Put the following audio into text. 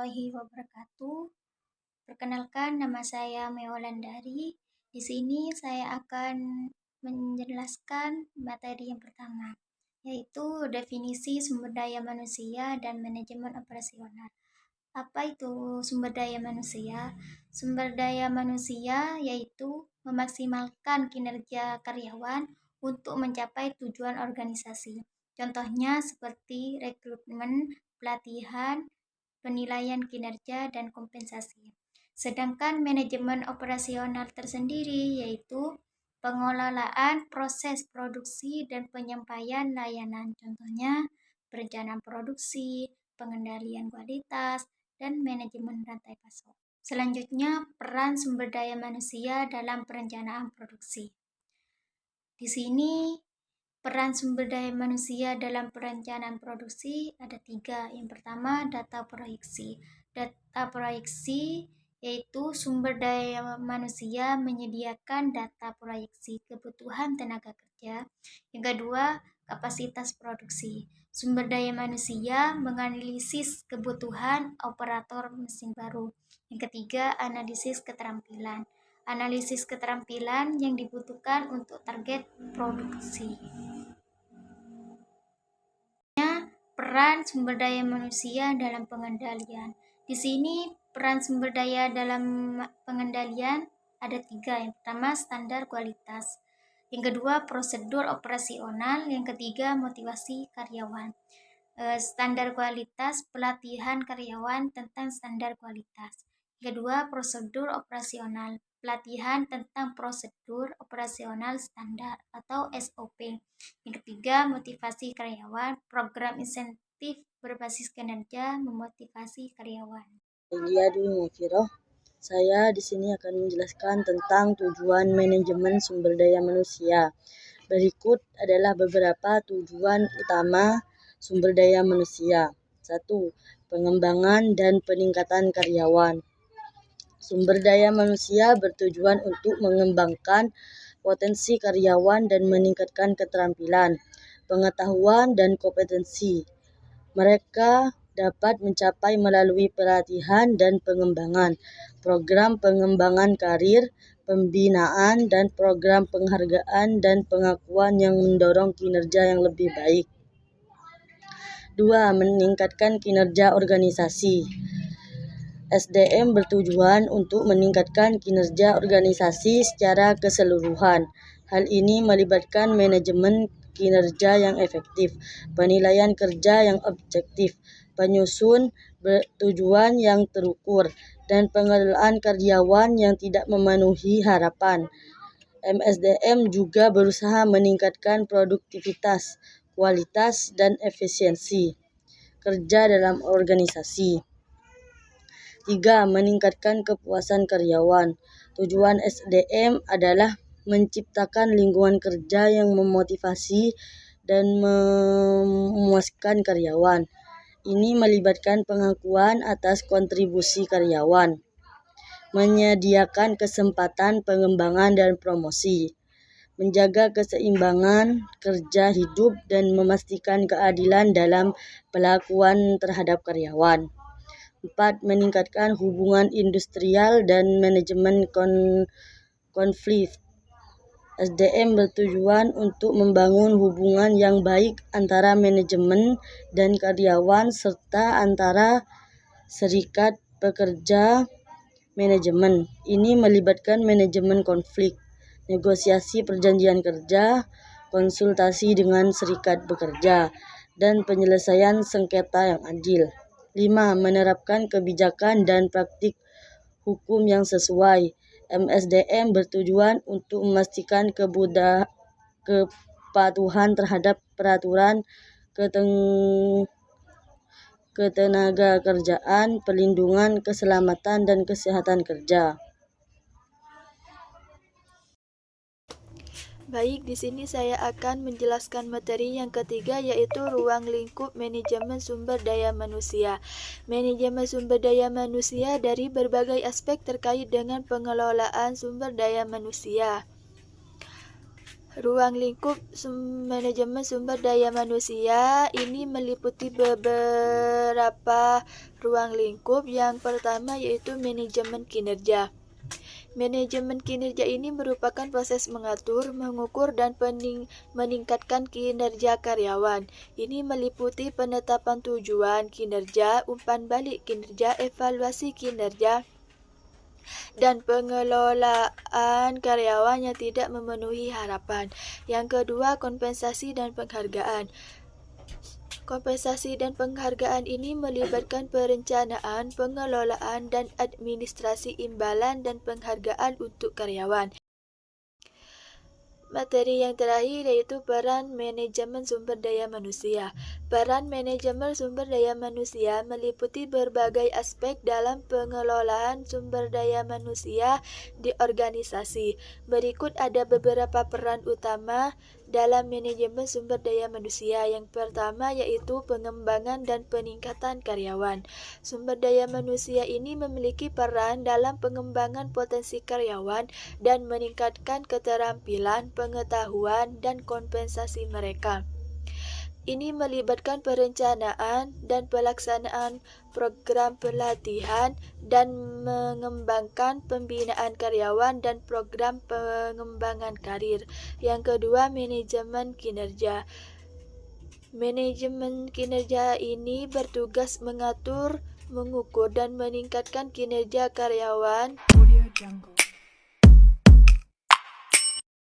warahmatullahi wabarakatuh. Perkenalkan, nama saya Meolandari. Di sini saya akan menjelaskan materi yang pertama, yaitu definisi sumber daya manusia dan manajemen operasional. Apa itu sumber daya manusia? Sumber daya manusia yaitu memaksimalkan kinerja karyawan untuk mencapai tujuan organisasi. Contohnya seperti rekrutmen, pelatihan, penilaian kinerja, dan kompensasi. Sedangkan manajemen operasional tersendiri yaitu pengelolaan proses produksi dan penyampaian layanan. Contohnya perencanaan produksi, pengendalian kualitas, dan manajemen rantai pasok. Selanjutnya, peran sumber daya manusia dalam perencanaan produksi. Di sini peran sumber daya manusia dalam perencanaan produksi ada 3. Yang pertama, data proyeksi. Data proyeksi yaitu sumber daya manusia menyediakan data proyeksi kebutuhan tenaga kerja. Yang kedua, kapasitas produksi. Sumber daya manusia menganalisis kebutuhan operator mesin baru. Yang ketiga, analisis keterampilan. Analisis keterampilan yang dibutuhkan untuk target produksi. Peran sumber daya manusia dalam pengendalian. Di sini peran sumber daya dalam pengendalian ada 3. Yang pertama, standar kualitas. Yang kedua, prosedur operasional. Yang ketiga, motivasi karyawan. Standar kualitas, pelatihan karyawan tentang standar kualitas. Kedua, prosedur operasional, pelatihan tentang prosedur operasional standar atau SOP. Yang ketiga, motivasi karyawan, program insentif berbasis kinerja memotivasi karyawan. Saya di sini akan menjelaskan tentang tujuan manajemen sumber daya manusia. Berikut adalah beberapa tujuan utama sumber daya manusia. 1. Pengembangan dan peningkatan karyawan. Sumber daya manusia bertujuan untuk mengembangkan potensi karyawan dan meningkatkan keterampilan, pengetahuan, dan kompetensi. Mereka dapat mencapai melalui pelatihan dan pengembangan, program pengembangan karir, pembinaan, dan program penghargaan dan pengakuan yang mendorong kinerja yang lebih baik. 2. Meningkatkan kinerja organisasi. SDM bertujuan untuk meningkatkan kinerja organisasi secara keseluruhan. Hal ini melibatkan manajemen kinerja yang efektif, penilaian kerja yang objektif, penyusun tujuan yang terukur, dan pengelolaan karyawan yang tidak memenuhi harapan. MSDM juga berusaha meningkatkan produktivitas, kualitas, dan efisiensi kerja dalam organisasi. 3. Meningkatkan kepuasan karyawan. Tujuan SDM adalah menciptakan lingkungan kerja yang memotivasi dan memuaskan karyawan. Ini melibatkan pengakuan atas kontribusi karyawan, menyediakan kesempatan pengembangan dan promosi, menjaga keseimbangan kerja hidup, dan memastikan keadilan dalam perlakuan terhadap karyawan. 4. Meningkatkan hubungan industrial dan manajemen konflik. SDM bertujuan untuk membangun hubungan yang baik antara manajemen dan karyawan serta antara serikat pekerja manajemen. Ini melibatkan manajemen konflik, negosiasi perjanjian kerja, konsultasi dengan serikat pekerja, dan penyelesaian sengketa yang adil. 5. Menerapkan kebijakan dan praktik hukum yang sesuai. MSDM bertujuan untuk memastikan kepatuhan terhadap peraturan ketenagakerjaan, perlindungan, keselamatan, dan kesehatan kerja. Baik, di sini saya akan menjelaskan materi yang ketiga, yaitu ruang lingkup manajemen sumber daya manusia. Manajemen sumber daya manusia dari berbagai aspek terkait dengan pengelolaan sumber daya manusia. Ruang lingkup manajemen sumber daya manusia ini meliputi beberapa ruang lingkup. Yang pertama yaitu manajemen kinerja. Manajemen kinerja ini merupakan proses mengatur, mengukur, dan meningkatkan kinerja karyawan. Ini meliputi penetapan tujuan kinerja, umpan balik kinerja, evaluasi kinerja, dan pengelolaan karyawan yang tidak memenuhi harapan. Yang kedua, kompensasi dan penghargaan. Kompensasi dan penghargaan ini melibatkan perencanaan, pengelolaan, dan administrasi imbalan dan penghargaan untuk karyawan. Materi yang terakhir yaitu peran manajemen sumber daya manusia. Peran manajemen sumber daya manusia meliputi berbagai aspek dalam pengelolaan sumber daya manusia di organisasi. Berikut ada beberapa peran utama dalam manajemen sumber daya manusia. Yang pertama yaitu pengembangan dan peningkatan karyawan. Sumber daya manusia ini memiliki peran dalam pengembangan potensi karyawan dan meningkatkan keterampilan, pengetahuan, dan kompensasi mereka. Ini melibatkan perencanaan dan pelaksanaan program pelatihan dan mengembangkan pembinaan karyawan dan program pengembangan karir. Yang kedua, manajemen kinerja. Manajemen kinerja ini bertugas mengatur, mengukur, dan meningkatkan kinerja karyawan.